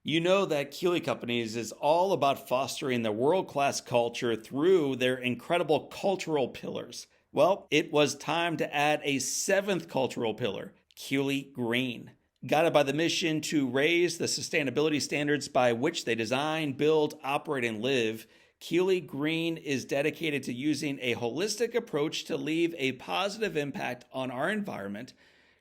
You know that Keeley Companies is all about fostering the world class culture through their incredible cultural pillars. Well, it was time to add a seventh cultural pillar, Keeley Green. Guided by the mission to raise the sustainability standards by which they design, build, operate, and live, Keeley Green is dedicated to using a holistic approach to leave a positive impact on our environment,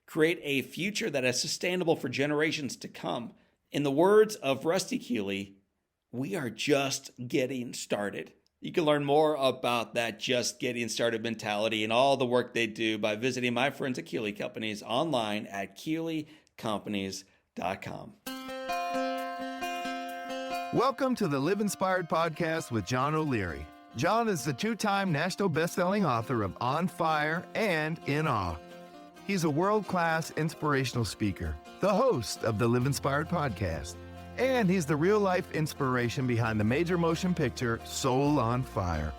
create a future that is sustainable for generations to come. In the words of Rusty Keeley, we are just getting started. You can learn more about that just getting started mentality and all the work they do by visiting my friends at Keeley Companies online at keeleycompanies.com. Welcome to the Live Inspired podcast with John O'Leary. John is the two-time national best-selling author of On Fire and In Awe. He's a world-class inspirational speaker, the host of the Live Inspired podcast, and he's the real-life inspiration behind the major motion picture Soul on Fire.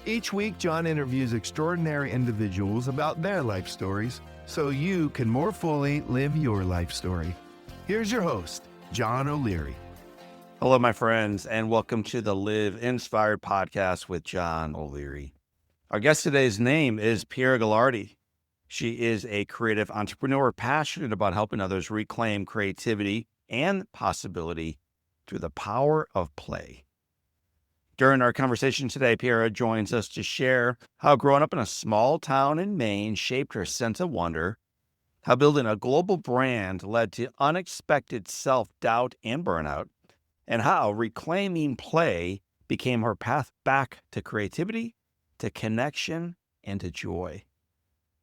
Each week, John interviews extraordinary individuals about their life stories so you can more fully live your life story. Here's your host, John O'Leary. Hello, my friends, and welcome to the Live Inspired podcast with John O'Leary. Our guest today's name is Piera Gelardi. She is a creative entrepreneur passionate about helping others reclaim creativity and possibility through the power of play. During our conversation today, Piera joins us to share how growing up in a small town in Maine shaped her sense of wonder, how building a global brand led to unexpected self-doubt and burnout, and how reclaiming play became her path back to creativity, to connection, and to joy.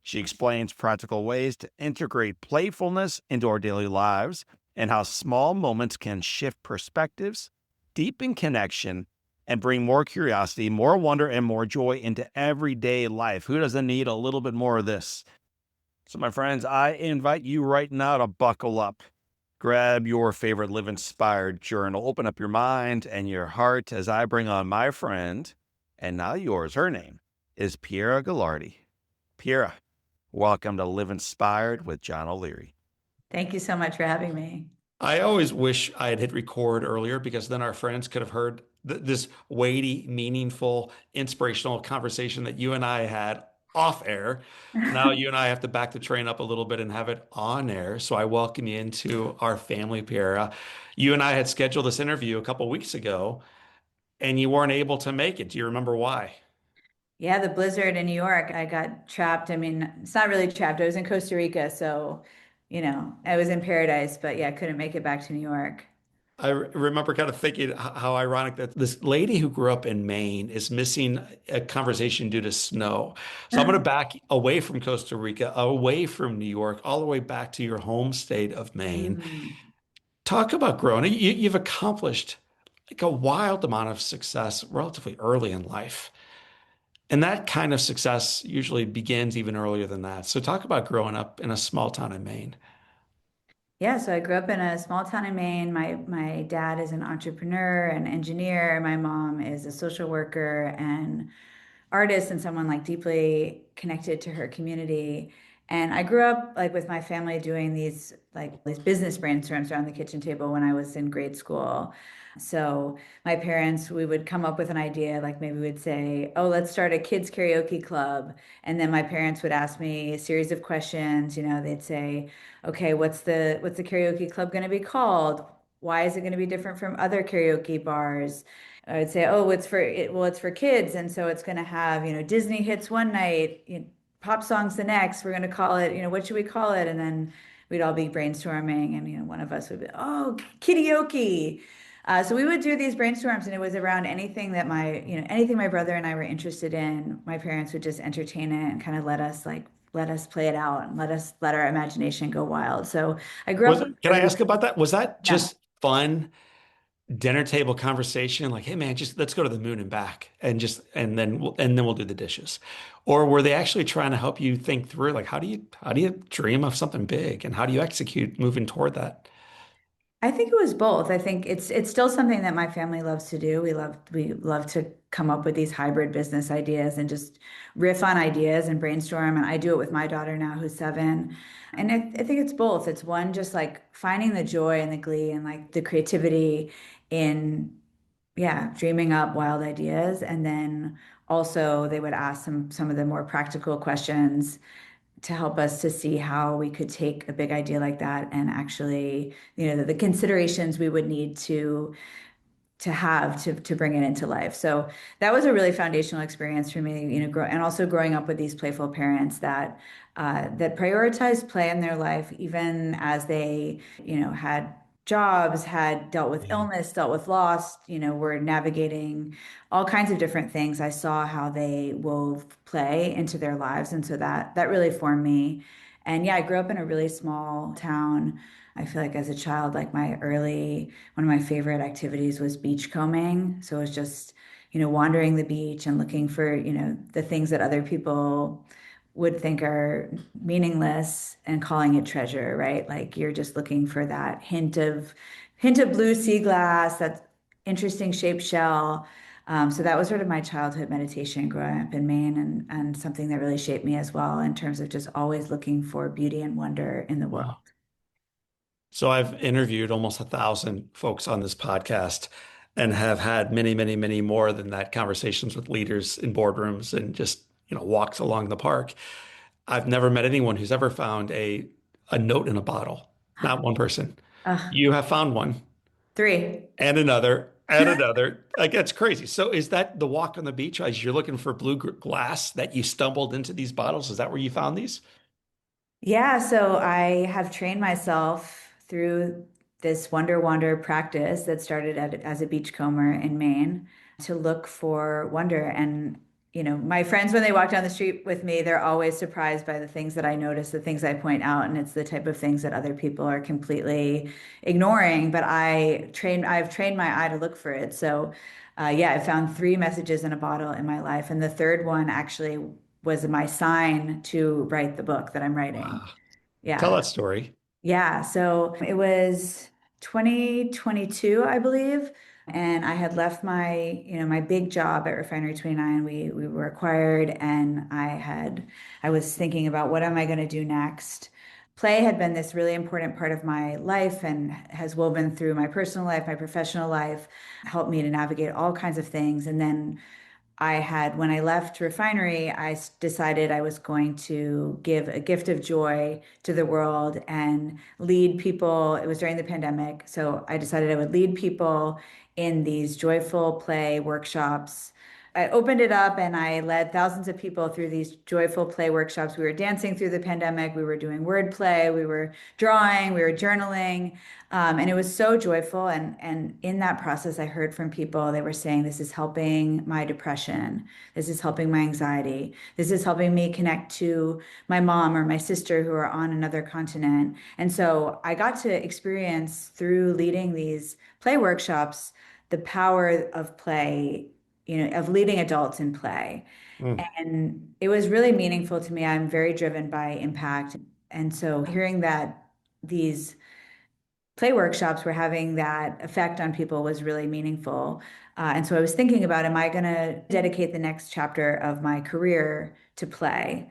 She explains practical ways to integrate playfulness into our daily lives and how small moments can shift perspectives, deepen connection, and bring more curiosity, more wonder, and more joy into everyday life. Who doesn't need a little bit more of this? So, my friends, I invite you right now to buckle up. Grab your favorite Live Inspired journal, open up your mind and your heart as I bring on my friend, and now yours. Her name is Piera Gelardi. Piera, welcome to Live Inspired with John O'Leary. Thank you so much for having me. I always wish I had hit record earlier because then our friends could have heard this weighty, meaningful, inspirational conversation that you and I had off air. Now you and I have to back the train up a little bit and have it on air. So I welcome you into our family, Piera. You and I had scheduled this interview a couple weeks ago and you weren't able to make it. Do you remember why? Yeah, the blizzard in New York, I got trapped. I mean, it's not really trapped. I was in Costa Rica, so, I was in paradise, but yeah, I couldn't make it back to New York. Remember kind of thinking how ironic that this lady who grew up in Maine is missing a conversation due to snow. So I'm going to back away from Costa Rica, away from New York, all the way back to your home state of Maine. Mhm. Talk about growing. You've accomplished like a wild amount of success relatively early in life. And that kind of success usually begins even earlier than that. So talk about growing up in a small town in Maine. Yeah, so I grew up in a small town in Maine. My dad is an entrepreneur, an engineer. My mom is a social worker and artist and someone like deeply connected to her community. And I grew up like with my family doing these business brainstorms around the kitchen table when I was in grade school. So my parents, we would come up with an idea, like maybe we'd say, "Oh, let's start a kids karaoke club." And then my parents would ask me a series of questions. They'd say, "Okay, what's the karaoke club going to be called? Why is it going to be different from other karaoke bars?" I would say, "Oh, it's for kids, and so it's going to have, Disney hits one night, pop songs the next. We're going to call it, what should we call it?" And then we'd all be brainstorming, and one of us would be, "Oh, karaoke." So we would do these brainstorms, and it was around anything my brother and I were interested in. My parents would just entertain it and kind of let us play it out and let our imagination go wild. So I grew up. Can I ask about that? Was that Yeah. just fun dinner table conversation? Like, hey man, just let's go to the moon and back and then we'll do the dishes. Or were they actually trying to help you think through like how do you dream of something big and how do you execute moving toward that? I think it was both. I think it's still something that my family loves to do. We love to come up with these hybrid business ideas and just riff on ideas and brainstorm. And I do it with my daughter now, who's 7. And I think it's both. It's one, just like finding the joy and the glee and like the creativity in, yeah, dreaming up wild ideas. And then also they would ask some of the more practical questions to help us to see how we could take a big idea like that and actually, the considerations we would need to have to bring it into life. So that was a really foundational experience for me, and also growing up with these playful parents that prioritize play in their life, even as they, had jobs, had dealt with Yeah. illness, dealt with loss, were navigating all kinds of different things. I saw how they wove play into their lives, and so that really formed me. And yeah, I grew up in a really small town. I feel like as a child, like one of my favorite activities was beachcombing. So it was just, wandering the beach and looking for, the things that other people would think are meaningless and calling it treasure, right? Like you're just looking for that hint of blue sea glass, that interesting shaped shell. So that was sort of my childhood meditation growing up in Maine, and something that really shaped me as well in terms of just always looking for beauty and wonder in the world. Wow. So I've interviewed almost 1,000 folks on this podcast and have had many, many, many more than that conversations with leaders in boardrooms and just, walks along the park. I've never met anyone who's ever found a note in a bottle. Not one person. Uh, You have found one Three. and another and another. Like that's crazy. So is that the walk on the beach as you're looking for blue glass that you stumbled into these bottles? Is that where you found these? Yeah, so I have trained myself through this Wonder Wander practice that started as a beachcomber in Maine to look for wonder. And, my friends, when they walk down the street with me, they're always surprised by the things that I notice, the things I point out. And it's the type of things that other people are completely ignoring. But I've trained my eye to look for it. So, yeah, I found 3 messages in a bottle in my life. And the third one actually was my sign to write the book that I'm writing. Wow. Tell Yeah. that story. Yeah. So it was 2022, I believe. And I had left my big job at Refinery 29. We were acquired, and I was thinking about what am I going to do next? Play had been this really important part of my life and has woven through my personal life, my professional life, helped me to navigate all kinds of things. And then when I left Refinery, decided I was going to give a gift of joy to the world and lead people. It was during the pandemic. So I decided I would lead people in these joyful play workshops. I opened it up and I led thousands of people through these joyful play workshops. We were dancing through the pandemic. We were doing word play. We were drawing. We were journaling. And it was so joyful. And in that process, I heard from people, they were saying, this is helping my depression. This is helping my anxiety. This is helping me connect to my mom or my sister who are on another continent. And so I got to experience through leading these play workshops the power of play, of leading adults in play. Mm. And it was really meaningful to me. I'm very driven by impact. And so hearing that these play workshops were having that effect on people was really meaningful. And so I was thinking about, am I going to dedicate the next chapter of my career to play?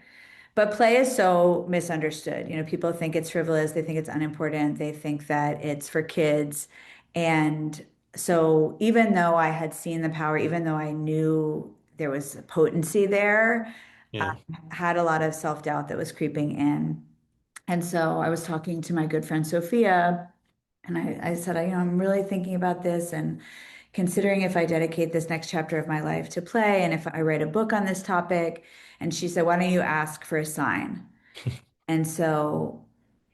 But play is so misunderstood. People think it's frivolous, they think it's unimportant, they think that it's for kids. And so even though I had seen the power, even though I knew there was potency there, I Yeah. had a lot of self-doubt that was creeping in. And so I was talking to my good friend Sophia, and I said, I'm really thinking about this and considering if I dedicate this next chapter of my life to play and if I write a book on this topic. And she said, why don't you ask for a sign? And so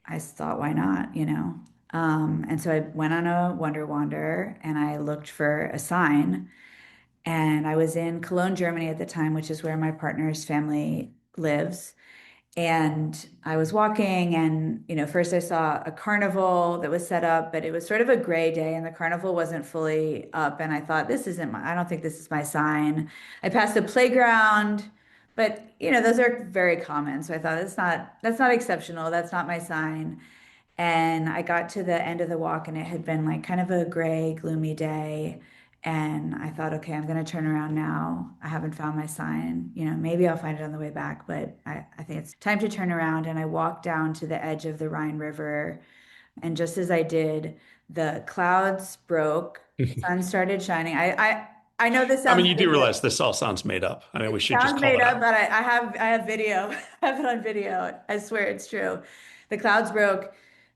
I thought, why not, And so I went on a Wonder Wander and I looked for a sign. And I was in Cologne, Germany at the time, which is where my partner's family lives. And I was walking, and first I saw a carnival that was set up, but it was sort of a gray day, and the carnival wasn't fully up. And I thought, I don't think this is my sign. I passed a playground, but those are very common. So I thought that's not exceptional. That's not my sign. And I got to the end of the walk and it had been like kind of a gray, gloomy day. And I thought, okay, I'm going to turn around now. I haven't found my sign. Maybe I'll find it on the way back, but I think it's time to turn around. And I walked down to the edge of the Rhine River. And just as I did, the clouds broke, sun started shining. I know this I sounds mean, you do ridiculous. realize this all sounds made up. I mean, we It should just sounds call made it up, out. but I have video. I have it on video. I swear it's true. The clouds broke,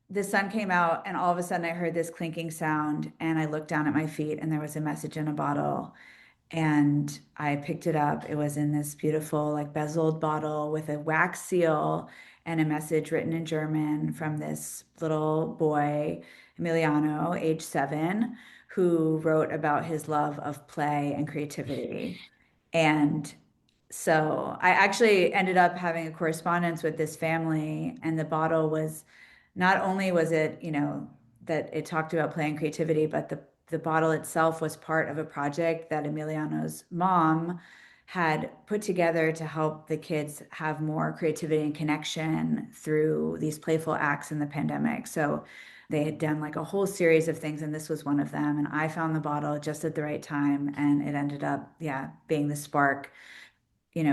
the sun came out, and all of a sudden I heard this clinking sound, and I looked down at my feet, and there was a message in a bottle. And I picked it up. It was in this beautiful, like bezeled bottle with a wax seal and a message written in German from this little boy, Emiliano, age 7, who wrote about his love of play and creativity. And so I actually ended up having a correspondence with this family, and the bottle was not only was it, that it talked about play and creativity, but the bottle itself was part of a project that Emiliano's mom had put together to help the kids have more creativity and connection through these playful acts in the pandemic. So they had done like a whole series of things, and this was one of them. And I found the bottle just at the right time, and it ended up, yeah, being the spark,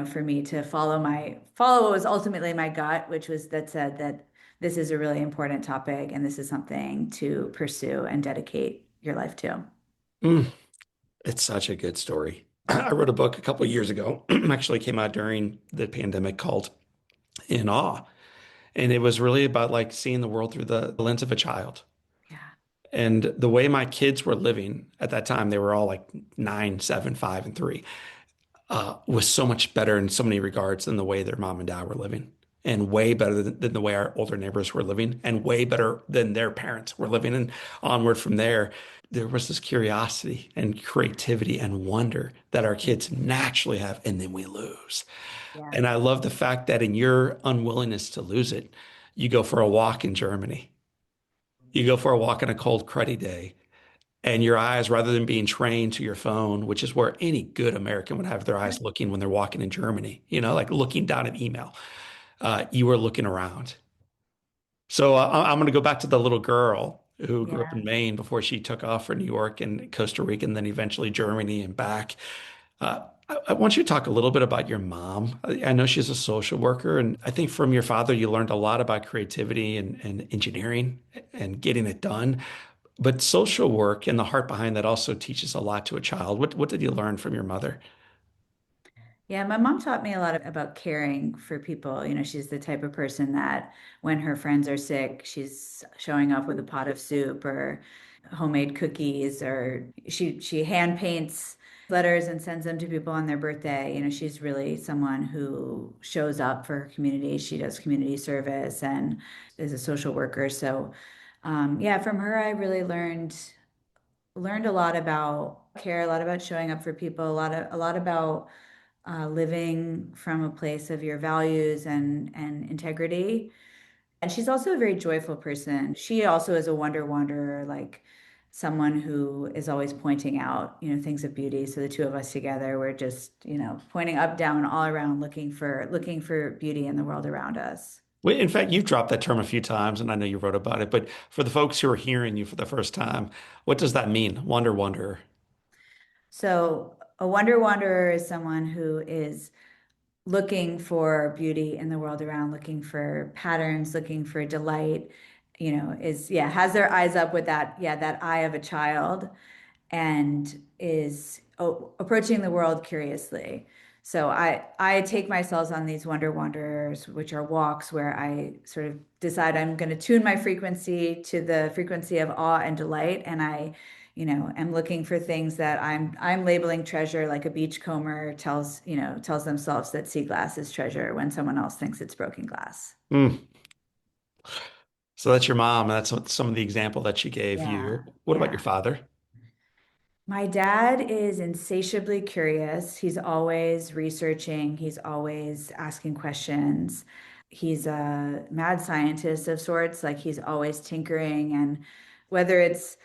for me to follow what was ultimately my gut, which was that said that this is a really important topic and this is something to pursue and dedicate your life to. Mm, it's such a good story. I wrote a book a couple of years ago, actually came out during the pandemic called In Awe. And it was really about like seeing the world through the lens of a child. Yeah. And the way my kids were living at that time, they were all like 9, 7, 5, and 3, was so much better in so many regards than the way their mom and dad were living, and way better than the way our older neighbors were living, and way better than their parents were living. And onward from there, there was this curiosity and creativity and wonder that our kids naturally have, and then we lose. Yeah. And I love the fact that in your unwillingness to lose it, you go for a walk in Germany. You go for a walk on a cold, cruddy day, and your eyes, rather than being trained to your phone, which is where any good American would have their eyes looking when they're walking in Germany, like looking down at email, you were looking around. So I'm going to go back to the little girl who grew up Yeah. in Maine before she took off for New York and Costa Rica and then eventually Germany and back. I want you to talk a little bit about your mom. I know she's a social worker, and I think from your father, you learned a lot about creativity and engineering and getting it done. But social work and the heart behind that also teaches a lot to a child. What did you learn from your mother? Yeah, my mom taught me a lot about caring for people. She's the type of person that when her friends are sick, she's showing up with a pot of soup or homemade cookies, or she hand paints letters and sends them to people on their birthday. She's really someone who shows up for her community. She does community service and is a social worker. So, yeah, from her, I really learned a lot about care, a lot about showing up for people, a lot about living from a place of your values and integrity. And she's also a very joyful person. She also is a wonder wanderer, like someone who is always pointing out, things of beauty. So the two of us together, we're just, pointing up, down, all around, looking for beauty in the world around us. Well, in fact, you've dropped that term a few times, and I know you wrote about it. But for the folks who are hearing you for the first time, what does that mean? Wonder, wanderer. So a wonder wanderer is someone who is looking for beauty in the world around, looking for patterns, looking for delight, has their eyes up with that, yeah, that eye of a child, and is approaching the world curiously. So I take myself on these wonder wanderers, which are walks where I sort of decide I'm going to tune my frequency to the frequency of awe and delight, and I, am looking for things that I'm labeling treasure, like a beachcomber tells themselves that sea glass is treasure when someone else thinks it's broken glass. Mm. So that's your mom. That's some of the example that she gave Yeah, you. What about your yeah. father? My dad is insatiably curious. He's always researching, he's always asking questions. He's a mad scientist of sorts, like he's always tinkering. And whether it's,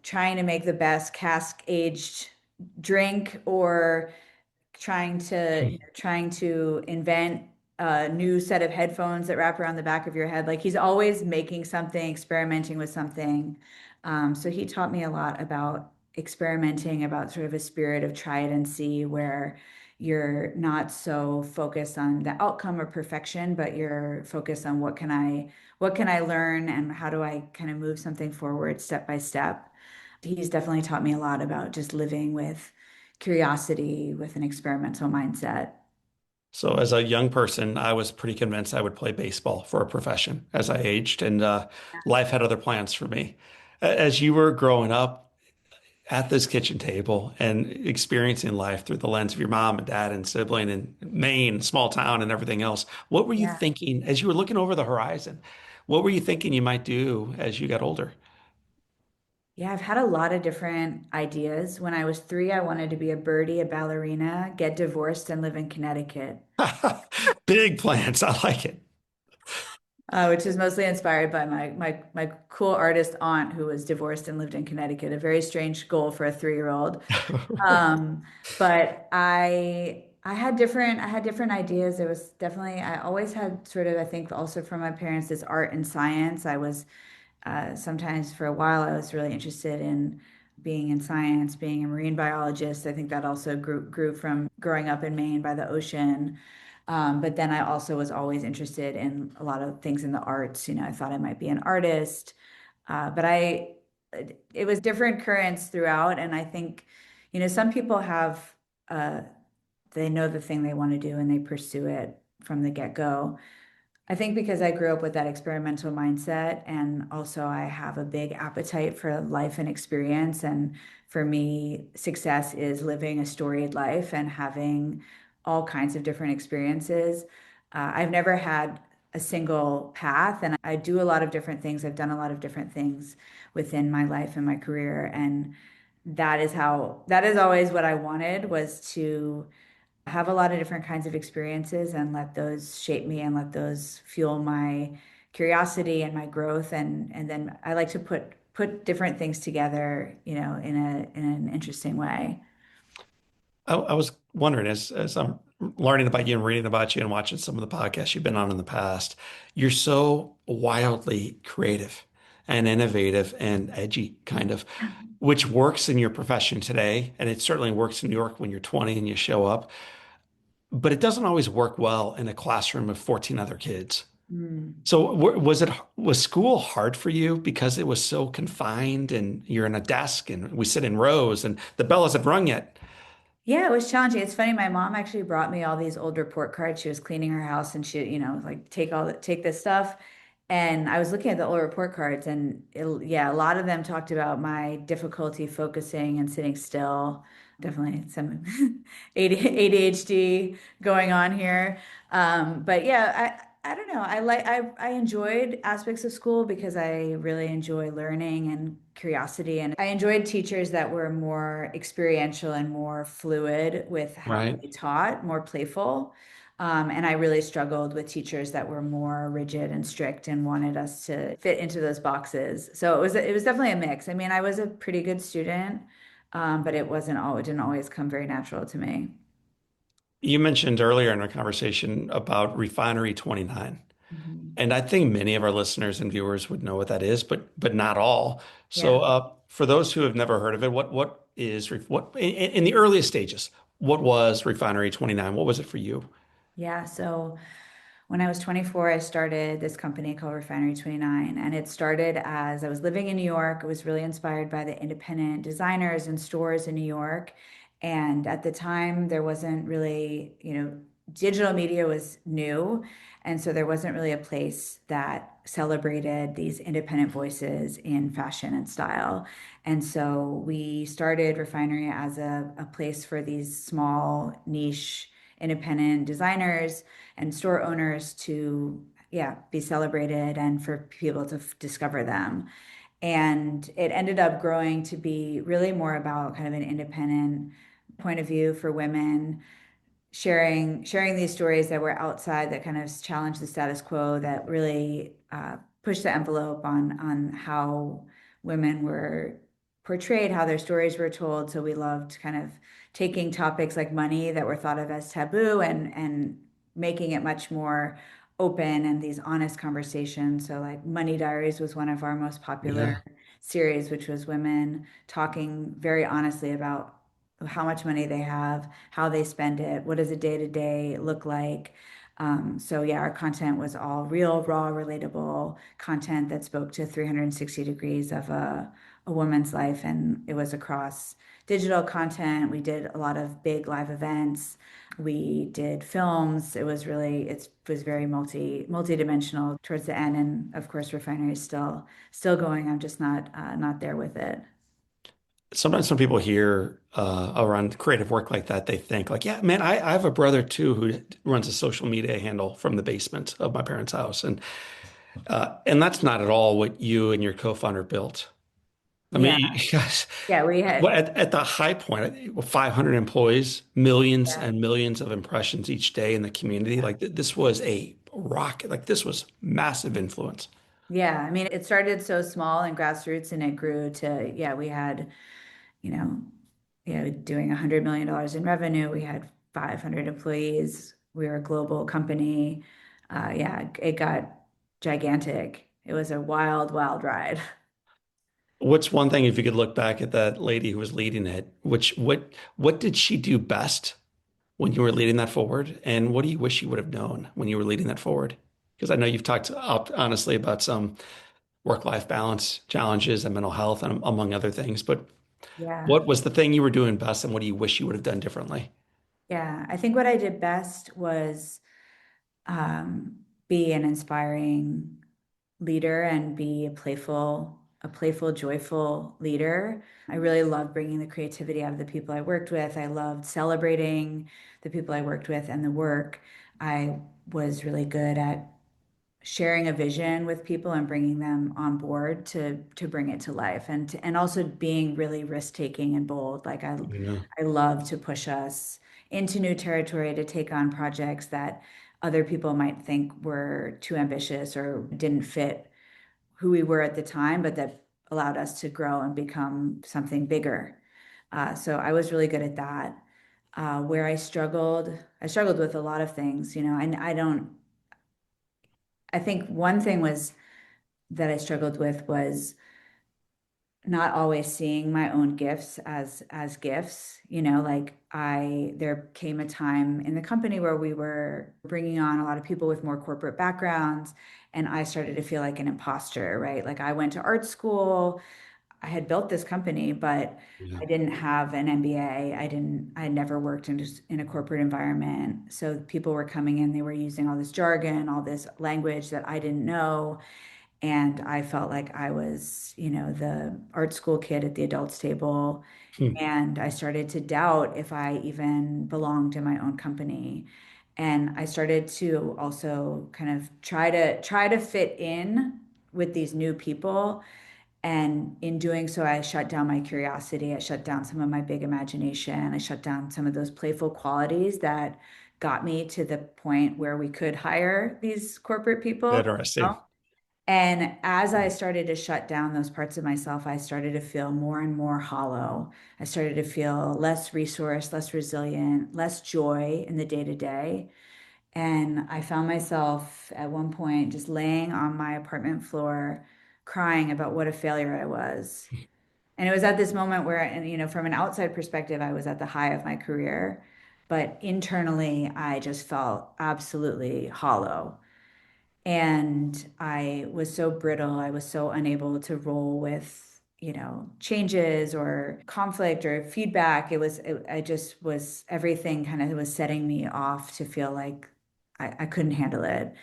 trying to make the best cask aged drink or trying to invent a new set of headphones that wrap around the back of your head. Like he's always making something, experimenting with something. So he taught me a lot about experimenting, about sort of a spirit of try it and see, where you're not so focused on the outcome or perfection, but you're focused on what can I learn and how do I kind of move something forward step by step. He's definitely taught me a lot about just living with curiosity, with an experimental mindset. So, as a young person, I was pretty convinced I would play baseball for a profession as I aged, and life had other plans for me. As you were growing up at this kitchen table and experiencing life through the lens of your mom and dad and sibling and Maine, small town, and everything else, what were you Yeah. thinking as you were looking over the horizon? What were you thinking you might do as you got older? Yeah, I've had a lot of different ideas. When I was 3, I wanted to be a birdie, a ballerina, get divorced, and live in Connecticut, Big plans. I like it. which is mostly inspired by my cool artist aunt who was divorced and lived in Connecticut. A very strange goal for a 3-year-old. Um, but I had different ideas. There was definitely I always had sort of, I think also from my parents, this art and science. I was sometimes for a while I was really interested in being in science, being a marine biologist. I think that also grew from growing up in Maine by the ocean. But then I also was always interested in a lot of things in the arts. You know, I thought I might be an artist, but it was different currents throughout. And I think, you know, some people have, uh, they know the thing they want to do and they pursue it from the get-go. I think because I grew up with that experimental mindset, and also I have a big appetite for life and experience. And for me, success is living a storied life and having all kinds of different experiences. I've never had a single path, and I do a lot of different things. I've done a lot of different things within my life and my career. And that is always what I wanted, was to have a lot of different kinds of experiences and let those shape me and let those fuel my curiosity and my growth. And then I like to put different things together, you know, in an interesting way. I was wondering as I'm learning about you and reading about you and watching some of the podcasts you've been on in the past, you're so wildly creative and innovative and edgy, kind of, which works in your profession today. And it certainly works in New York when you're 20 and you show up, but it doesn't always work well in a classroom of 14 other kids. Mm. So was school hard for you because it was so confined and you're in a desk and we sit in rows and the bell hasn't rung yet? Yeah, it was challenging. It's funny, my mom actually brought me all these old report cards. She was cleaning her house and she, you know, like take this stuff. And I was looking at the old report cards and yeah, a lot of them talked about my difficulty focusing and sitting still. Definitely some ADHD going on here. But yeah, I don't know. I enjoyed aspects of school because I really enjoy learning and curiosity. And I enjoyed teachers that were more experiential and more fluid with how Right. they taught, more playful. And I really struggled with teachers that were more rigid and strict and wanted us to fit into those boxes. So it was definitely a mix. I mean, I was a pretty good student, but it didn't always come very natural to me. You mentioned earlier in our conversation about Refinery 29. Mhm. And I think many of our listeners and viewers would know what that is, but not all. So Yeah. for those who have never heard of it, what is what in the earliest stages, what was Refinery 29? What was it for you? Yeah. So when I was 24, I started this company called Refinery 29, and it started as I was living in New York. I was really inspired by the independent designers and stores in New York. And at the time, there wasn't really, you know, digital media was new. And so there wasn't really a place that celebrated these independent voices in fashion and style. And so we started Refinery as a place for these small niche independent designers and store owners to, yeah, be celebrated and for people to discover them. And it ended up growing to be really more about kind of an independent point of view for women, sharing these stories that were outside, that kind of challenged the status quo, that really pushed the envelope on how women were portrayed, how their stories were told. So we loved kind of taking topics like money that were thought of as taboo and making it much more open and these honest conversations. So like Money Diaries was one of our most popular Yeah. series, which was women talking very honestly about how much money they have, how they spend it, what does a day to day look like. So yeah, our content was all real, raw, relatable content that spoke to 360 degrees of a woman's life, and it was across digital content. We did a lot of big live events. We did films. It was very multi-dimensional towards the end, and of course, Refinery is still going. I'm just not there with it. Sometimes when people hear around creative work like that, they think like, yeah, man, I have a brother too who runs a social media handle from the basement of my parents' house. And that's not at all what you and your co-founder built. I mean, Yeah, you guys, yeah, we well, had at the high point, 500 employees, millions yeah, and millions of impressions each day in the community. Like this was a rocket. Like this was massive influence. yeah. I mean, it started so small and grassroots, and it grew to yeah. We had you know doing $100 million in revenue. We had 500 employees. We were a global company. Yeah, it got gigantic. It was a wild, wild ride. What's one thing if you could look back at that lady who was leading it, what did she do best when you were leading that forward? And what do you wish you would have known when you were leading that forward? Because I know you've talked honestly about some work-life balance challenges and mental health and among other things, but Yeah. what was the thing you were doing best and what do you wish you would have done differently? Yeah, I think what I did best was um, be an inspiring leader and be a playful, joyful leader. I really loved bringing the creativity out of the people I worked with. I loved celebrating the people I worked with and the work. I was really good at sharing a vision with people and bringing them on board to bring it to life and also being really risk taking and bold. Like Yeah. I love to push us into new territory to take on projects that other people might think were too ambitious or didn't fit who we were at the time, but that allowed us to grow and become something bigger. So I was really good at that. Where I struggled with a lot of things, and I think one thing was that I struggled with was not always seeing my own gifts as gifts. Like I there came a time in the company where we were bringing on a lot of people with more corporate backgrounds, and I started to feel like an imposter, right? Like I went to art school, I had built this company, but Yeah. I didn't have an MBA. I had never worked in a corporate environment. So people were coming in, they were using all this jargon, all this language that I didn't know. And I felt like I was, the art school kid at the adults table. Hmm. And I started to doubt if I even belonged in my own company. And I started to also kind of try to fit in with these new people. And in doing so, I shut down my curiosity. I shut down some of my big imagination. I shut down some of those playful qualities that got me to the point where we could hire these corporate people. Interesting. And as I started to shut down those parts of myself, I started to feel more and more hollow. I started to feel less resourced, less resilient, less joy in the day to day. And I found myself at one point just laying on my apartment floor, crying about what a failure I was. And it was at this moment where, and from an outside perspective, I was at the high of my career, but internally, I just felt absolutely hollow. And I was so brittle. I was so unable to roll with, changes or conflict or feedback. I just was, everything kind of was setting me off to feel like I couldn't handle it.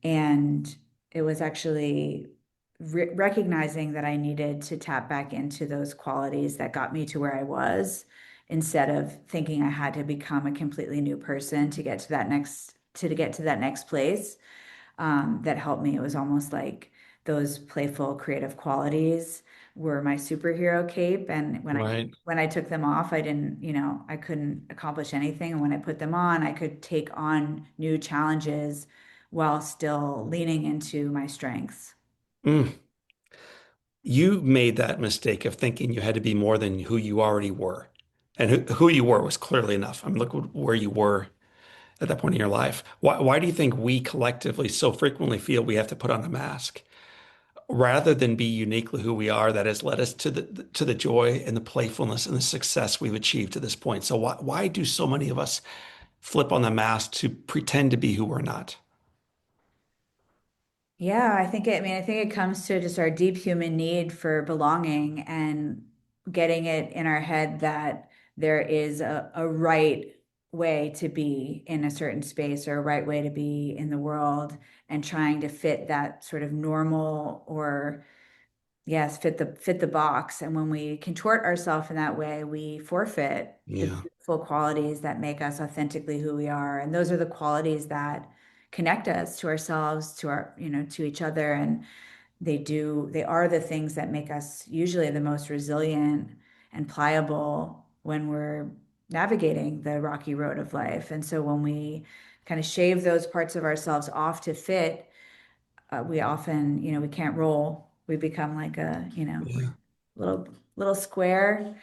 And it was actually recognizing that I needed to tap back into those qualities that got me to where I was instead of thinking I had to become a completely new person to get to that next place. That helped me. It was almost like those playful, creative qualities were my superhero cape. And Right. when I took them off, I didn't, I couldn't accomplish anything. And when I put them on, I could take on new challenges while still leaning into my strengths. Mm. You made that mistake of thinking you had to be more than who you already were. And who you were was clearly enough. I mean, look where you were at that point in your life. Why do you think we collectively so frequently feel we have to put on a mask rather than be uniquely who we are that has led us to the joy and the playfulness and the success we've achieved to this point? So why do so many of us flip on the mask to pretend to be who we're not? Yeah, I think it comes to just our deep human need for belonging and getting it in our head that there is a right way to be in a certain space or a right way to be in the world and trying to fit that sort of normal or yes, fit the box. And when we contort ourselves in that way, we forfeit the Yeah. beautiful qualities that make us authentically who we are. And those are the qualities that connect us to ourselves, to our, to each other. And they are the things that make us usually the most resilient and pliable when we're navigating the rocky road of life. And so when we kind of shave those parts of ourselves off to fit, we often, we can't roll. We become like a, Yeah. little little square.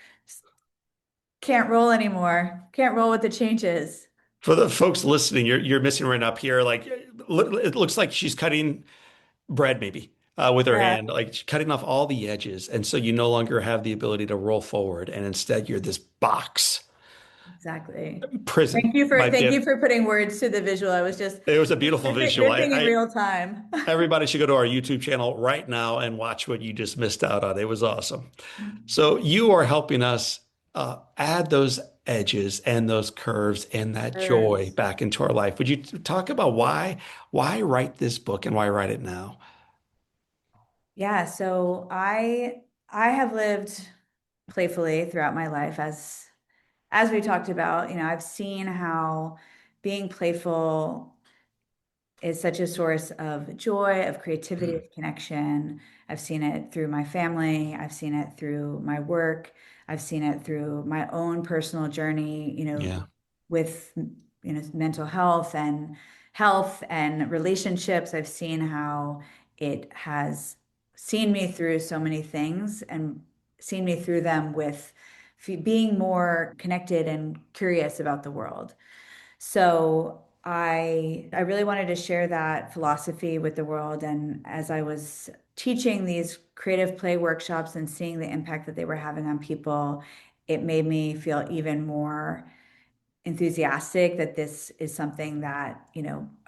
Can't roll anymore. Can't roll with the changes. For the folks listening, you're missing right up here. Like it looks like she's cutting bread maybe with her Yeah, hand, like she's cutting off all the edges, and so you no longer have the ability to roll forward, and instead you're this box exactly. prison might be. Thank you for putting words to the visual. I was just It was a beautiful visual. riffing in real time. Everybody should go to our YouTube channel right now and watch what you just missed out on. It was awesome. So you are helping us add those edges and those curves and that joy Curves. back into our life. Would you talk about why write this book and why write it now? Yeah, so I have lived playfully throughout my life as we talked about, I've seen how being playful is such a source of joy, of creativity, of connection. I've seen it through my family. I've seen it through my work. I've seen it through my own personal journey, Yeah. with, mental health and relationships. I've seen how it has seen me through so many things and seen me through them with being more connected and curious about the world. So I really wanted to share that philosophy with the world. And as I was teaching these creative play workshops and seeing the impact that they were having on people, it made me feel even more enthusiastic that this is something that,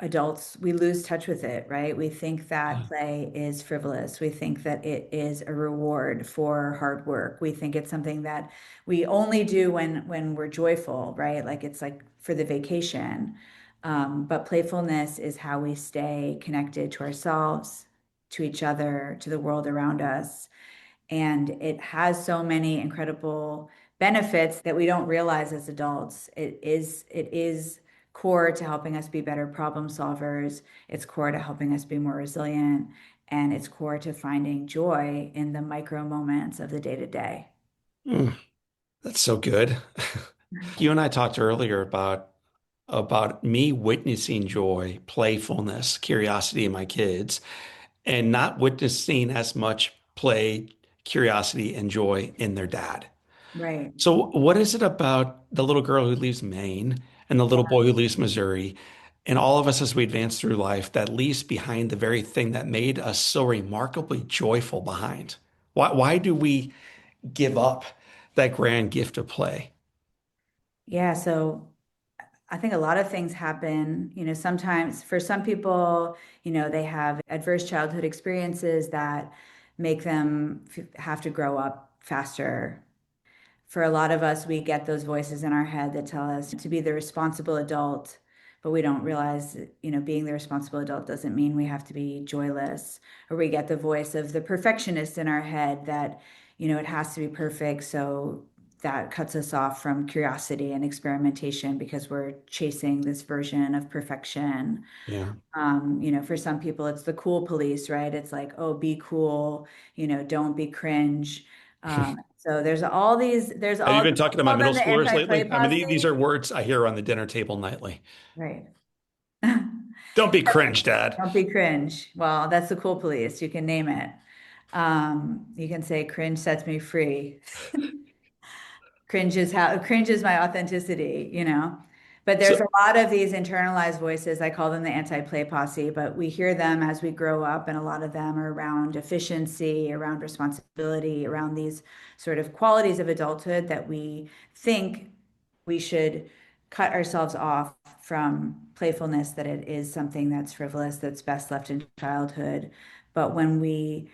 adults, we lose touch with it, right? We think that Yeah. play is frivolous. We think that it is a reward for hard work. We think it's something that we only do when we're joyful, right? Like it's like for the vacation. But playfulness is how we stay connected to ourselves, to each other, to the world around us. And it has so many incredible benefits that we don't realize as adults. It is core to helping us be better problem solvers. It's core to helping us be more resilient, and it's core to finding joy in the micro moments of the day to day. Mm, that's so good. You and I talked earlier about me witnessing joy, playfulness, curiosity in my kids, and not witnessing as much play, curiosity, and joy in their dad. Right. So, what is it about the little girl who leaves Maine and the little boy who leaves Missouri, and all of us as we advance through life that leaves behind the very thing that made us so remarkably joyful behind? Why do we give up that grand gift of play? Yeah, so I think a lot of things happen. Sometimes for some people, they have adverse childhood experiences that make them have to grow up faster. For a lot of us, we get those voices in our head that tell us to be the responsible adult, but we don't realize, being the responsible adult doesn't mean we have to be joyless. Or we get the voice of the perfectionist in our head that, it has to be perfect. So that cuts us off from curiosity and experimentation because we're chasing this version of perfection. Yeah. For some people, it's the cool police, right? It's like, oh, be cool, don't be cringe. So there's Have you all, been talking to I my call middle them the schoolers anti-play lately? I mean, these posse. are words I hear on the dinner table nightly. Right. Don't be cringe, Dad. Don't be cringe. Well, that's the cool police. You can name it. You can say cringe sets me free. Cringe is my authenticity. But there's So, a lot of these internalized voices. I call them the anti-play posse, but we hear them as we grow up, and a lot of them are around efficiency, around responsibility, around these sort of qualities of adulthood that we think we should cut ourselves off from playfulness, that it is something that's frivolous, that's best left in childhood. But when we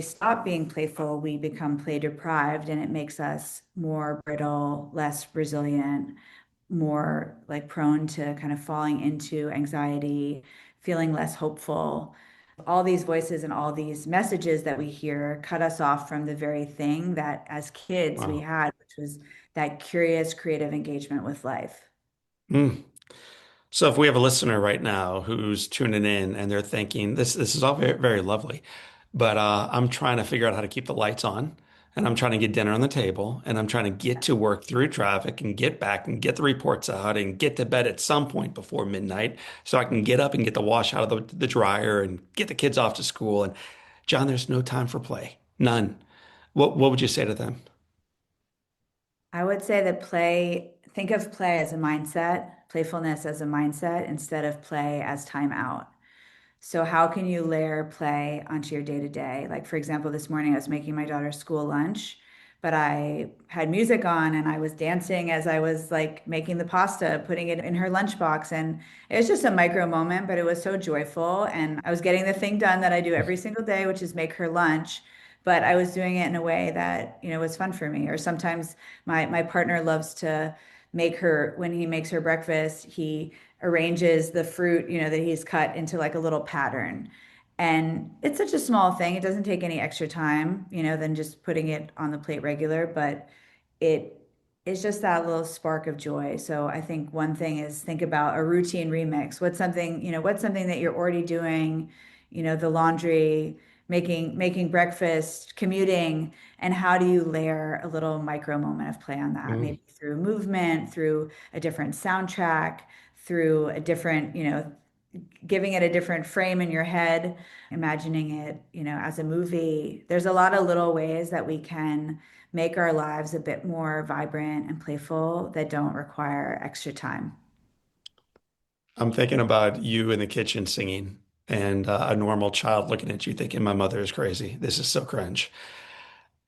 stop being playful, we become play deprived, and it makes us more brittle, less resilient, more like prone to kind of falling into anxiety, feeling less hopeful. All these voices and all these messages that we hear cut us off from the very thing that as kids we wow. had, which was that curious, creative engagement with life. Mm. So if we have a listener right now who's tuning in and they're thinking, this is all very, very lovely, but I'm trying to figure out how to keep the lights on, and I'm trying to get dinner on the table, and I'm trying to get to work through traffic and get back and get the reports out and get to bed at some point before midnight so I can get up and get the wash out of the dryer and get the kids off to school. And John, there's no time for play. None. What would you say to them? I would say that think of play as a mindset, playfulness as a mindset instead of play as time out. So how can you layer play onto your day to day? Like, for example, this morning I was making my daughter's school lunch, but I had music on and I was dancing as I was like making the pasta, putting it in her lunchbox. And it was just a micro moment, but it was so joyful. And I was getting the thing done that I do every single day, which is make her lunch. But I was doing it in a way that, was fun for me. Or sometimes my partner loves to make her, when he makes her breakfast, he arranges the fruit, that he's cut into like a little pattern. And it's such a small thing. It doesn't take any extra time, than just putting it on the plate regular, but it is just that little spark of joy. So I think one thing is think about a routine remix. What's something that you're already doing, the laundry, making breakfast, commuting, and how do you layer a little micro moment of play on that? Mm. Maybe through movement, through a different soundtrack, through a different, giving it a different frame in your head, imagining it, as a movie. There's a lot of little ways that we can make our lives a bit more vibrant and playful that don't require extra time. I'm thinking about you in the kitchen singing and a normal child looking at you thinking, my mother is crazy. This is so cringe.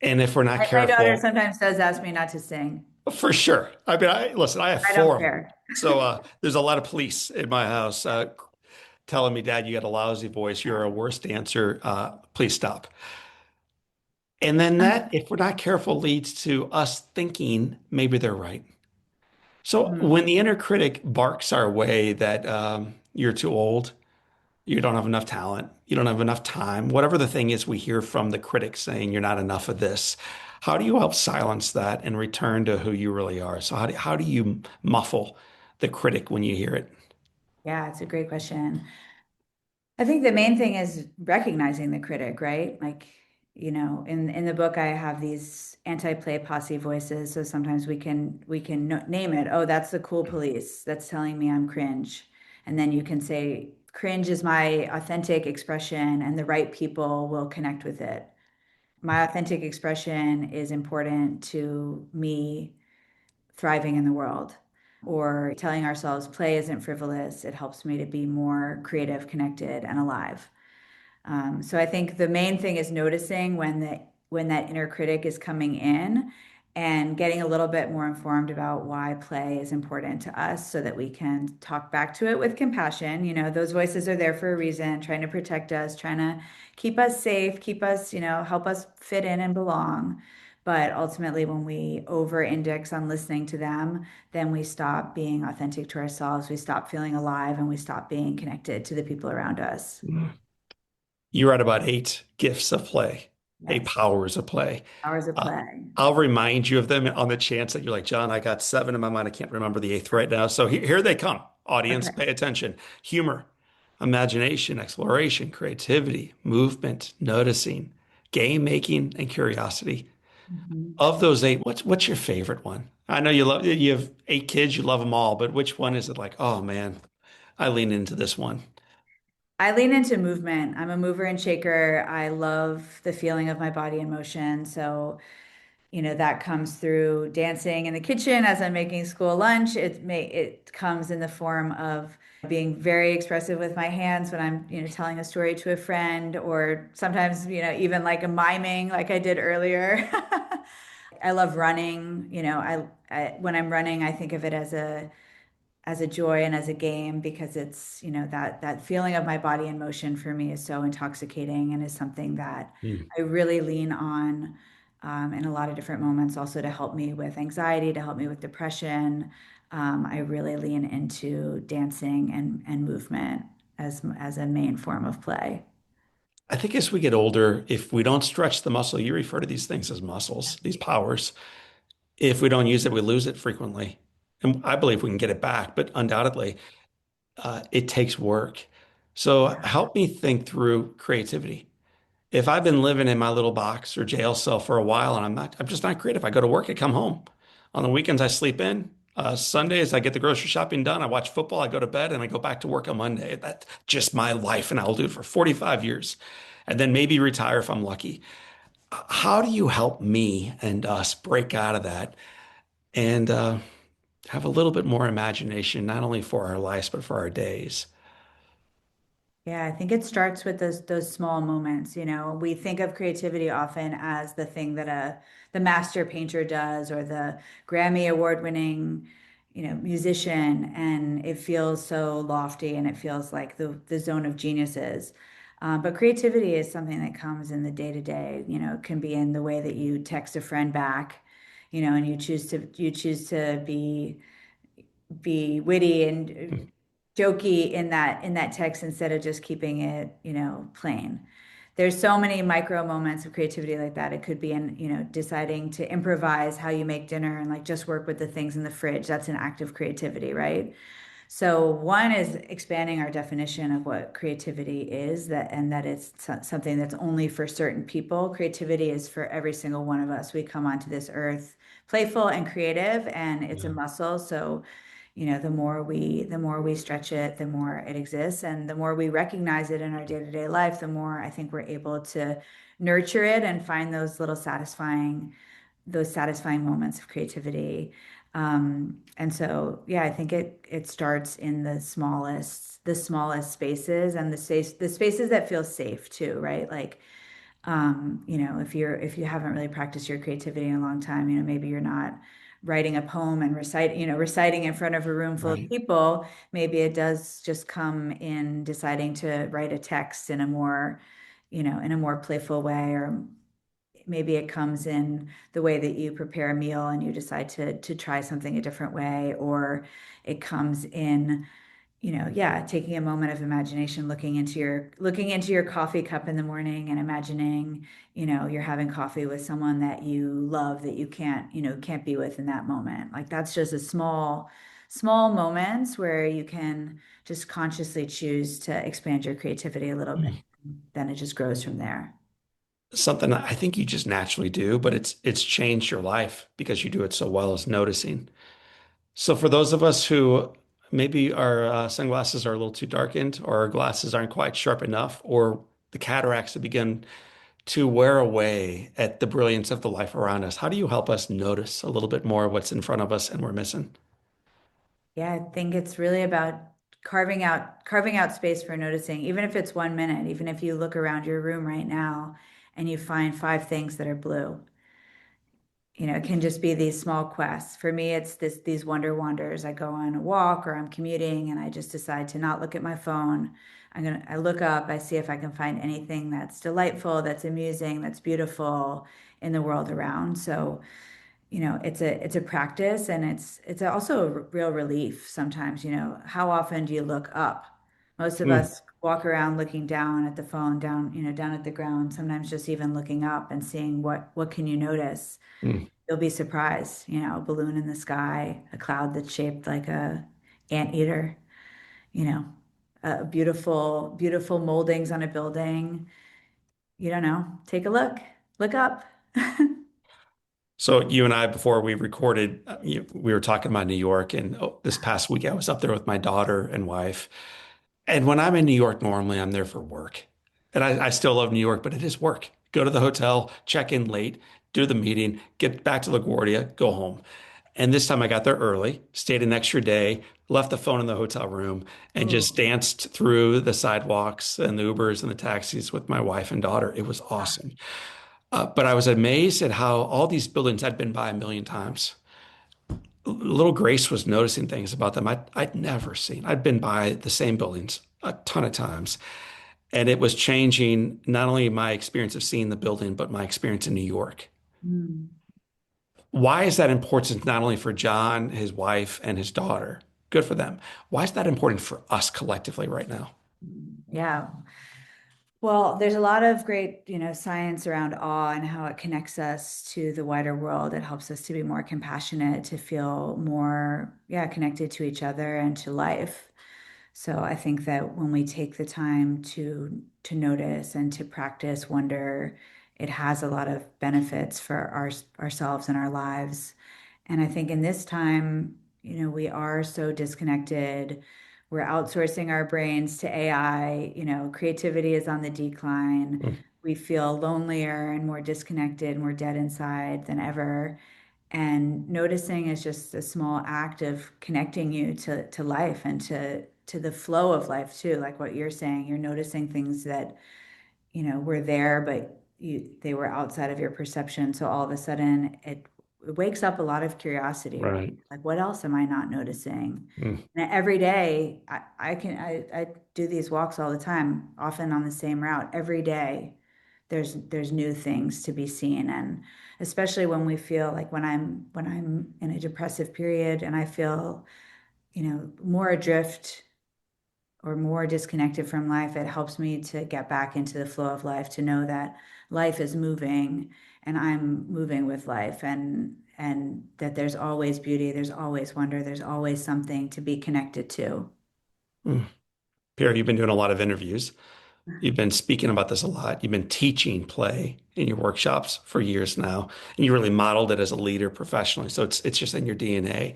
And if we're not My daughter careful, sometimes does ask me not to sing. for sure. I mean, listen, I have I don't four of them. care. So there's a lot of police in my house telling me, Dad, you got a lousy voice. You're a worse dancer. Please stop. And then that, if we're not careful, leads to us thinking maybe they're right. So Mhm. when the inner critic barks our way that you're too old, you don't have enough talent, you don't have enough time, whatever the thing is we hear from the critics saying you're not enough of this, how do you help silence that and return to who you really are? So how do you muffle the critic when you hear it? Yeah, it's a great question. I think the main thing is recognizing the critic, right? Like, in the book I have these anti-play posse voices, so sometimes we can name it. Oh, that's the cool police that's telling me I'm cringe. And then you can say cringe is my authentic expression and the right people will connect with it. My authentic expression is important to me thriving in the world. Or telling ourselves play isn't frivolous. It helps me to be more creative, connected, and alive. So I think the main thing is noticing when that inner critic is coming in and getting a little bit more informed about why play is important to us so that we can talk back to it with compassion. Those voices are there for a reason, trying to protect us, trying to keep us safe, keep us, help us fit in and belong. But ultimately, when we over index on listening to them, then we stop being authentic to ourselves. We stop feeling alive and we stop being connected to the people around us. You write about eight gifts of play, eight Yes. powers of play. Hours of Uh, play. I'll remind you of them on the chance that you're like, John, I got seven in my mind. I can't remember the eighth right now. So here they come. Audience, Okay. pay attention. Humor, imagination, exploration, creativity, movement, noticing, game making, and curiosity. Mhm. Of those eight, what's your favorite one? I know you have eight kids, you love them all, but which one is it like, oh man, I lean into this one. I lean into movement. I'm a mover and shaker. I love the feeling of my body in motion. So that comes through dancing in the kitchen as I'm making school lunch. It comes in the form of being very expressive with my hands when I'm, telling a story to a friend, or sometimes, even like a miming like I did earlier. I love running. When I'm running, I think of it as a joy and as a game, because it's, that feeling of my body in motion for me is so intoxicating, and is something that Mm. I really lean on in a lot of different moments, also to help me with anxiety, to help me with depression. I really lean into dancing and movement as a main form of play. I think as we get older, if we don't stretch the muscle, you refer to these things as muscles, these powers. If we don't use it, we lose it frequently. And I believe we can get it back, but undoubtedly, it takes work. So Yeah. help me think through creativity. If I've been living in my little box or jail cell for a while and I'm just not creative. I go to work, I come home. On the weekends, I sleep in. Sundays, I get the grocery shopping done. I watch football, I go to bed, and I go back to work on Monday. That's just my life, and I'll do it for 45 years. And then maybe retire if I'm lucky. How do you help me and us break out of that and have a little bit more imagination, not only for our lives, but for our days? Yeah, I think it starts with those small moments. We think of creativity often as the thing that the master painter does, or the Grammy award winning, musician, and it feels so lofty, and it feels like the zone of geniuses. But creativity is something that comes in the day to day. It can be in the way that you text a friend back, and you choose to be witty and jokey in that text, instead of just keeping it, plain. There's so many micro moments of creativity like that. It could be in, deciding to improvise how you make dinner, and like just work with the things in the fridge. That's an act of creativity, right? So one is expanding our definition of what creativity is, and that it's something that's only for certain people. Creativity is for every single one of us. We come onto this earth playful and creative, and it's a Yeah. muscle. So, the more we stretch it, the more it exists, and the more we recognize it in our day-to-day life, the more I think we're able to nurture it and find those satisfying moments of creativity. And so, yeah, I think it starts in the smallest spaces, and the spaces that feel safe too, right? Like, if you haven't really practiced your creativity in a long time, maybe you're not writing a poem and reciting in front of a room full of Right. people. Maybe it does just come in deciding to write a text in a more playful way, or maybe it comes in the way that you prepare a meal and you decide to try something a different way, or it comes in, yeah, taking a moment of imagination, looking into your coffee cup in the morning and imagining, you're having coffee with someone that you love, that you can't be with in that moment. Like, that's just a small moments where you can just consciously choose to expand your creativity a little bit. Mm. Then it just grows from there. Something I think you just naturally do, but it's changed your life because you do it so well as noticing. So for those of us who maybe our sunglasses are a little too darkened, or our glasses aren't quite sharp enough, or the cataracts have begun to wear away at the brilliance of the life around us, how do you help us notice a little bit more what's in front of us and we're missing? Yeah, I think it's really about carving out space for noticing, even if it's 1 minute, even if you look around your room right now and you find five things that are blue. It can just be these small quests. For me, it's these wonder wanders. I go on a walk, or I'm commuting, and I just decide to not look at my phone. I look up, I see if I can find anything that's delightful, that's amusing, that's beautiful in the world around. So, it's a practice, and it's also a real relief sometimes. How often do you look up? Most of Mm, us walk around looking down at the phone, down at the ground, sometimes just even looking up and seeing what can you notice. mm. You'll be surprised, a balloon in the sky, a cloud that's shaped like a anteater, you know, beautiful, beautiful moldings on a building. You don't know. Take a look up. So you and I, before we recorded, we were talking about New York, and this past week I was up there with my daughter and wife. And when I'm in New York, normally I'm there for work. And I still love New York, but it is work. Go to the hotel, check in late. do the meeting, get back to LaGuardia, go home. And this time I got there early, stayed an extra day, left the phone in the hotel room, and just Oh, danced through the sidewalks and the Ubers and the taxis with my wife and daughter. It was ah, awesome. But I was amazed at how all these buildings I'd been by a million times. Little Grace was noticing things about them I'd never seen. I'd been by the same buildings a ton of times, and it was changing not only my experience of seeing the building, but my experience in New York. mm, Why is that important not only for John, his wife, and his daughter? Good for them. Why is that important for us collectively right now? yeah. Well, there's a lot of great, science around awe and how it connects us to the wider world. It helps us to be more compassionate, to feel more, yeah, connected to each other and to life. So I think that when we take the time to notice and to practice wonder, it has a lot of benefits for ourselves and our lives. And I think in this time, we are so disconnected. We're outsourcing our brains to AI, creativity is on the decline. Mm, We feel lonelier and more disconnected, more dead inside than ever. And noticing is just a small act of connecting you to life and to the flow of life too. Like what you're saying, you're noticing things that were there, but they were outside of your perception. So all of a sudden, it wakes up a lot of curiosity, right? right. Like, what else am I not noticing? Mm, And every day, I do these walks all the time, often on the same route. Every day, there's new things to be seen, and especially when we feel like when I'm in a depressive period and I feel, more adrift or more disconnected from life, it helps me to get back into the flow of life, to know that life is moving and I'm moving with life, and that there's always beauty, there's always wonder, there's always something to be connected to. mm. Pierre, you've been doing a lot of interviews. You've been speaking about this a lot. You've been teaching play in your workshops for years now, and you really modeled it as a leader professionally. So it's just in your DNA.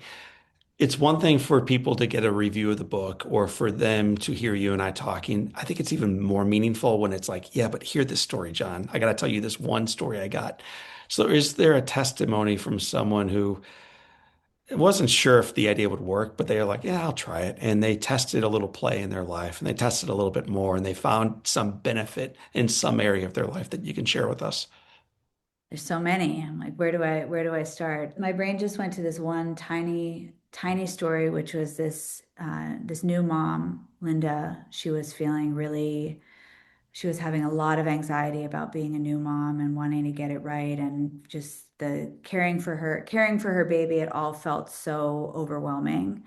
It's one thing for people to get a review of the book or for them to hear you and I talking. I think it's even more meaningful when it's like, yeah, but hear this story, John. I got to tell you this one story I got. So is there a testimony from someone who wasn't sure if the idea would work, but they are like, yeah, I'll try it. And they tested a little play in their life and they tested a little bit more and they found some benefit in some area of their life that you can share with us? There's so many. I'm like, where do I start? My brain just went to this one tiny, tiny story, which was this new mom, Linda. She was having a lot of anxiety about being a new mom and wanting to get it right, and just the caring for her baby, it all felt so overwhelming.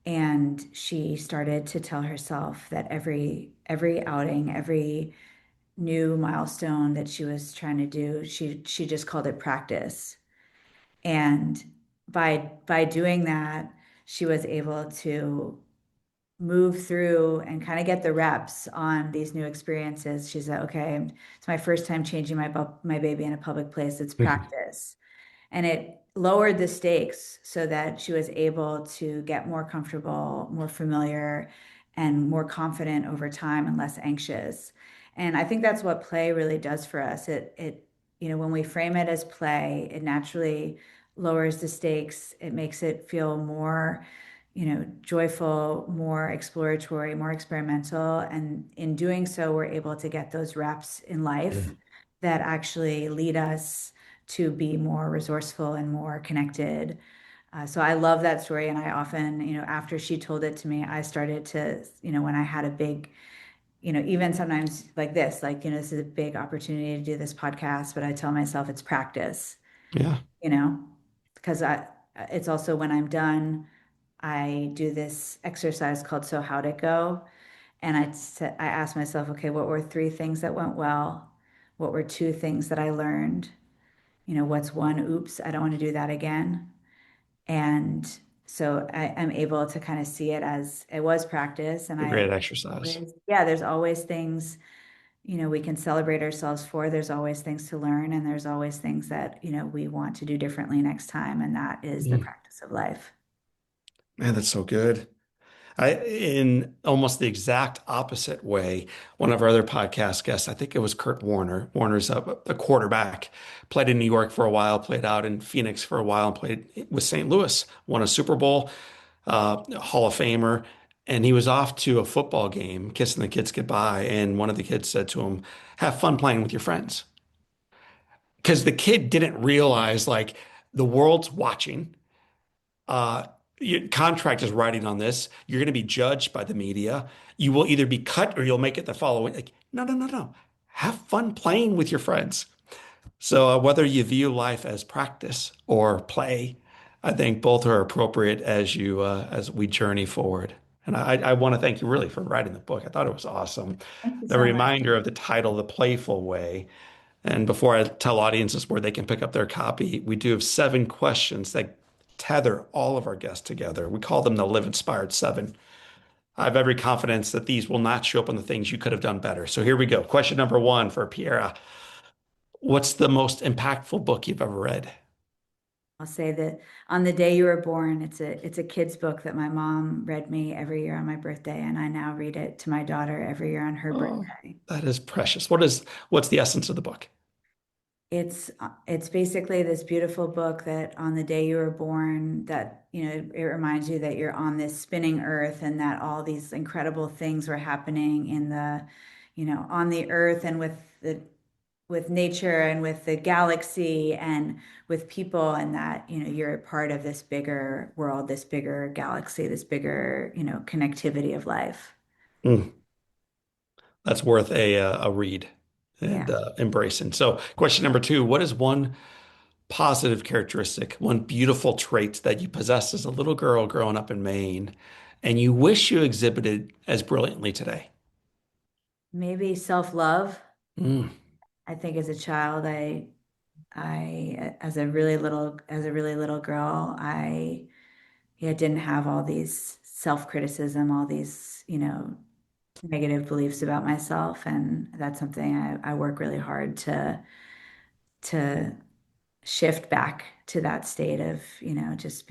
And she started to tell herself that every outing, every new milestone that she was trying to do, she just called it practice. And by doing that, she was able to move through and kind of get the reps on these new experiences. She said, okay, it's my first time changing my baby in a public place. It's practice. And it lowered the stakes so that she was able to get more comfortable, more familiar, and more confident over time and less anxious. And I think that's what play really does for us. When we frame it as play, it naturally lowers the stakes. It makes it feel more, joyful, more exploratory, more experimental. And in doing so, we're able to get those reps in life Mm. that actually lead us to be more resourceful and more connected. So I love that story. And I often, after she told it to me, I started to, when I had a big, even sometimes like this, like, this is a big opportunity to do this podcast, but I tell myself it's practice, Yeah, you know, because it's also when I'm done, I do this exercise called So How'd It Go? And I asked myself, okay, what were three things that went well? What were two things that I learned? What's one, oops, I don't want to do that again. And so I'm able to kind of see it as it was practice. And a great exercise. there's always things, we can celebrate ourselves for. There's always things to learn, and there's always things that, we want to do differently next time. And that is the Mm. practice of life. Man, that's so good. In almost the exact opposite way, one of our other podcast guests, I think it was Kurt Warner. Warner's a quarterback, played in New York for a while, played out in Phoenix for a while, and played with St. Louis, won a Super Bowl, Hall of Famer. And he was off to a football game, kissing the kids goodbye. And one of the kids said to him, "Have fun playing with your friends." Because the kid didn't realize like the world's watching. Uh, your contract is writing on this. You're going to be judged by the media. You will either be cut or you'll make it the following. Like, no, no, no, no. Have fun playing with your friends. So whether you view life as practice or play, I think both are appropriate as we journey forward. And I want to thank you really for writing the book. I thought it was awesome. Thank you The so much. reminder of the title, The Playful Way. And before I tell audiences where they can pick up their copy, we do have 7 questions that tether all of our guests together. We call them the Live Inspired 7. I have every confidence that these will not show up on the things you could have done better. So here we go. Question number 1 for Piera. What's the most impactful book you've ever read? I'll say that On the Day You Were Born, it's a kid's book that my mom read me every year on my birthday, and I now read it to my daughter every year on her Oh, birthday. that is precious. What's the essence of the book? It's basically this beautiful book that on the day you were born, that it reminds you that you're on this spinning earth and that all these incredible things were happening in the, on the earth and with nature and with the galaxy and with people, and that you're a part of this bigger world, this bigger galaxy, this bigger connectivity of life. Mm, that's worth a read and Yeah. embracing. So, question number 2, what is one positive characteristic, one beautiful trait that you possessed as a little girl growing up in Maine, and you wish you exhibited as brilliantly today? Maybe self-love. Mm, I think as a child, as a really little girl, I yeah, didn't have all these self-criticism, all these, negative beliefs about myself. And that's something I work really hard to shift back to that state of, just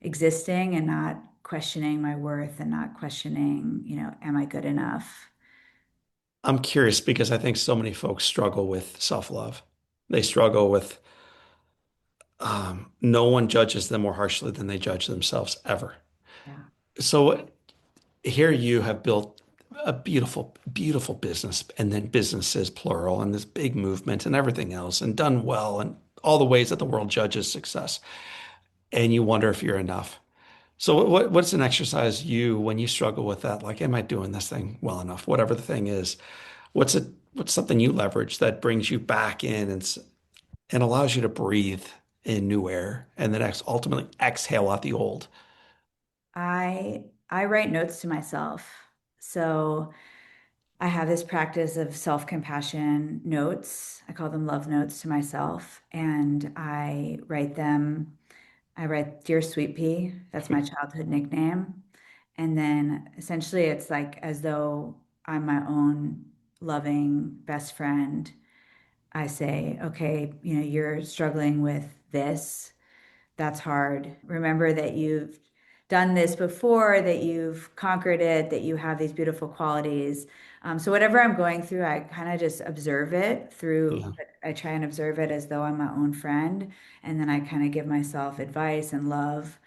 existing and not questioning my worth and not questioning, am I good enough? I'm curious because I think so many folks struggle with self-love. They struggle with no one judges them more harshly than they judge themselves ever. Yeah. So here you have built a beautiful, beautiful business and then businesses, plural, and this big movement and everything else, and done well and all the ways that the world judges success. And you wonder if you're enough. So what's an exercise when you struggle with that? Like, am I doing this thing well enough? Whatever the thing is, what's something you leverage that brings you back in and allows you to breathe in new air and then ultimately exhale out the old? I write notes to myself. So I have this practice of self-compassion notes. I call them love notes to myself. And I write Dear Sweet Pea. That's my childhood nickname. And then essentially it's like as though I'm my own loving best friend. I say, okay, you're struggling with this. That's hard. Remember that you've done this before, that you've conquered it, that you have these beautiful qualities. So whatever I'm going through, I kind of just observe it through, Yeah. I try and observe it as though I'm my own friend. And then I kind of give myself advice and love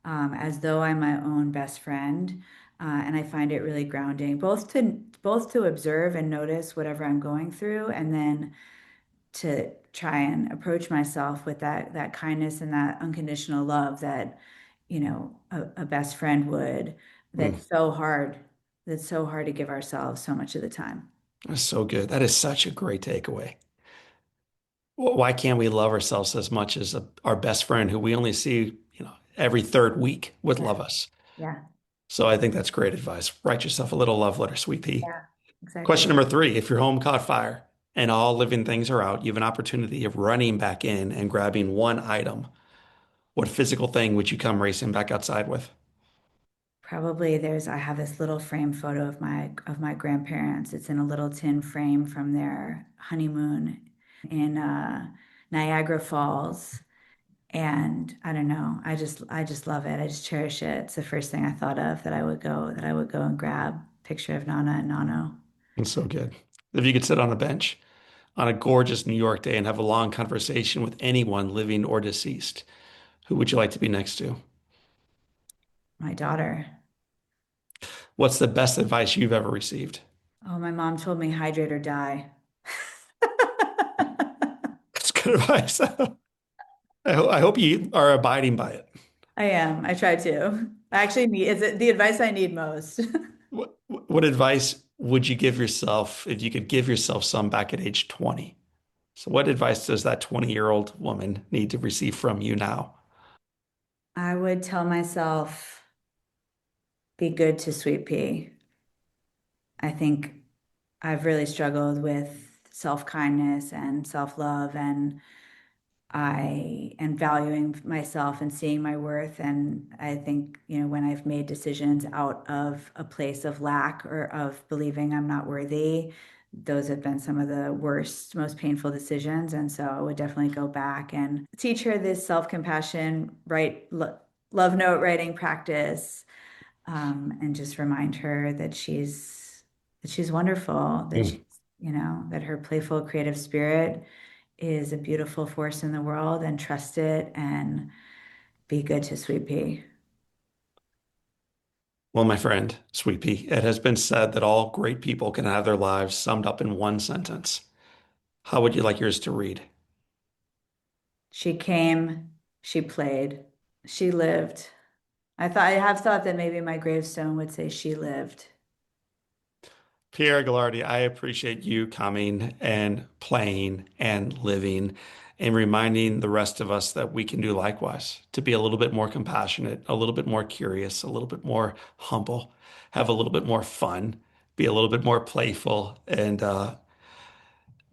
as though I'm my own best friend. And I find it really grounding, both to observe and notice whatever I'm going through, and then to try and approach myself with that kindness and that unconditional love that a best friend would. Mm, That's so hard to give ourselves so much of the time. that's so good. That is such a great takeaway. Why can't we love ourselves as much as our best friend who we only see, every third week would Yeah, love us? yeah, So I think that's great advice. Write yourself a little love letter, sweet pea. yeah, Question exactly. number 3, if your home caught fire and all living things are out, you have an opportunity of running back in and grabbing one item. What physical thing would you come racing back outside with? Probably I have this little frame photo of my grandparents. It's in a little tin frame from their honeymoon in Niagara Falls. And I don't know, I just love it. I just cherish it. It's the first thing I thought of that I would go and grab picture of Nana and Nano. It's so good. If you could sit on a bench on a gorgeous New York day and have a long conversation with anyone living or deceased, who would you like to be next to? My daughter. What's the best advice you've ever received? Oh, my mom told me hydrate or die. That's good advice. I hope you are abiding by it. I am. I try to. I actually need, is it the advice I need most? What advice would you give yourself if you could give yourself some back at age 20? So, what advice does that 20-year-old woman need to receive from you now? I would tell myself, be good to Sweet Pea. I think I've really struggled with self-kindness and self-love, and valuing myself and seeing my worth. And I think, when I've made decisions out of a place of lack or of believing I'm not worthy, those have been some of the worst, most painful decisions. And so I would definitely go back and teach her this self-compassion, love note writing practice, and just remind her that she's wonderful, Mm. that her playful, creative spirit is a beautiful force in the world, and trust it and be good to Sweet Pea. Well, my friend, Sweet Pea, it has been said that all great people can have their lives summed up in one sentence. How would you like yours to read? She came, she played, she lived. I have thought that maybe my gravestone would say she lived. Piera Gelardi, I appreciate you coming and playing and living and reminding the rest of us that we can do likewise, to be a little bit more compassionate, a little bit more curious, a little bit more humble, have a little bit more fun, be a little bit more playful, and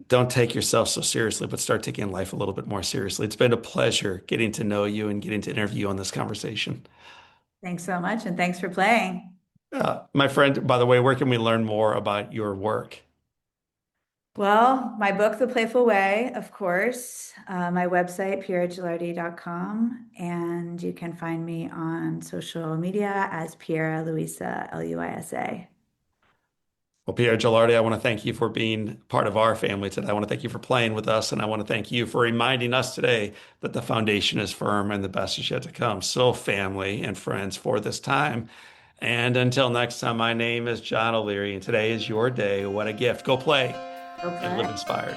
don't take yourself so seriously, but start taking life a little bit more seriously. It's been a pleasure getting to know you and getting to interview you on this conversation. Thanks so much, and thanks for playing. My friend, by the way, where can we learn more about your work? Well, my book, The Playful Way, of course, my website, pieragelardi.com, and you can find me on social media as Piera Luisa, Luisa. Well, Piera Gelardi, I want to thank you for being part of our family today. I want to thank you for playing with us, and I want to thank you for reminding us today that the foundation is firm and the best is yet to come. So, family and friends, for this time. And until next time, my name is John O'Leary, and today is your day. What a gift. Go play and live Okay. inspired.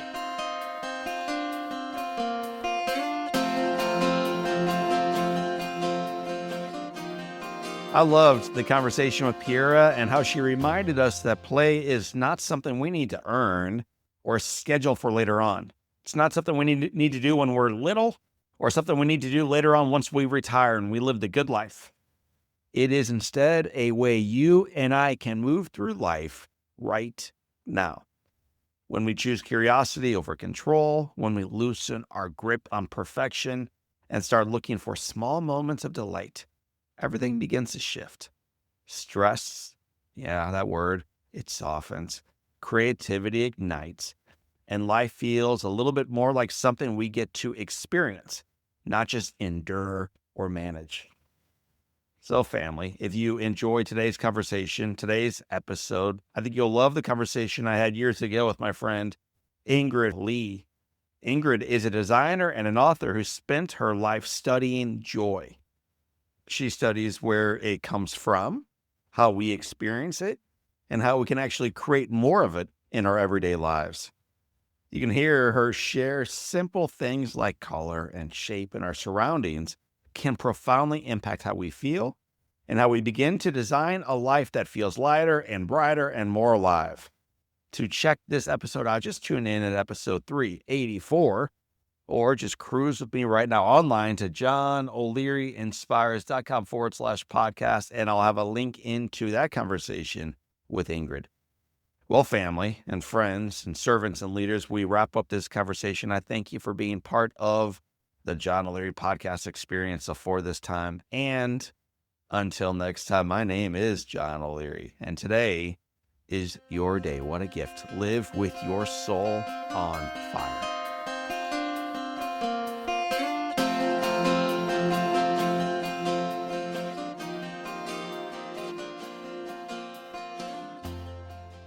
I loved the conversation with Piera and how she reminded us that play is not something we need to earn or schedule for later on. It's not something we need to do when we're little or something we need to do later on once we retire and we live the good life. It is instead a way you and I can move through life right now. When we choose curiosity over control, when we loosen our grip on perfection and start looking for small moments of delight, everything begins to shift. Stress, yeah, that word, it softens. Creativity ignites. And life feels a little bit more like something we get to experience, not just endure or manage. So, family, if you enjoyed today's conversation, today's episode, I think you'll love the conversation I had years ago with my friend Ingrid Lee. Ingrid is a designer and an author who spent her life studying joy. She studies where it comes from, how we experience it, and how we can actually create more of it in our everyday lives. You can hear her share simple things like color and shape in our surroundings can profoundly impact how we feel and how we begin to design a life that feels lighter and brighter and more alive. To check this episode out, just tune in at episode 384, or just cruise with me right now online to johnolearyinspires.com/podcast, and I'll have a link into that conversation with Ingrid. Well, family and friends and servants and leaders, we wrap up this conversation. I thank you for being part of the John O'Leary podcast experience for this time. And until next time, my name is John O'Leary, and today is your day. What a gift. Live with your soul on fire.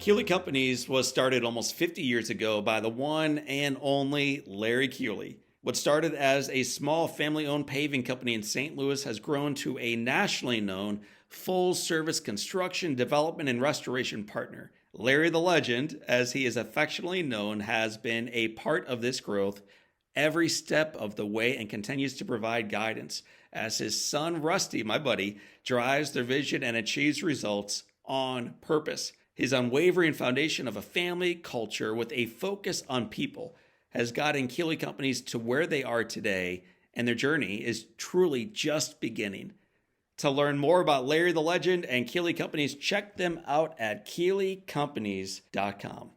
Keeley Companies was started almost 50 years ago by the one and only Larry Keeley. What started as a small family-owned paving company in St. Louis has grown to a nationally known full-service construction, development, and restoration partner. Larry the Legend, as he is affectionately known, has been a part of this growth every step of the way and continues to provide guidance as his son Rusty, my buddy, drives their vision and achieves results on purpose. His unwavering foundation of a family culture with a focus on people has gotten Keeley Companies to where they are today, and their journey is truly just beginning. To learn more about Larry the Legend and Keeley Companies, check them out at KeeleyCompanies.com.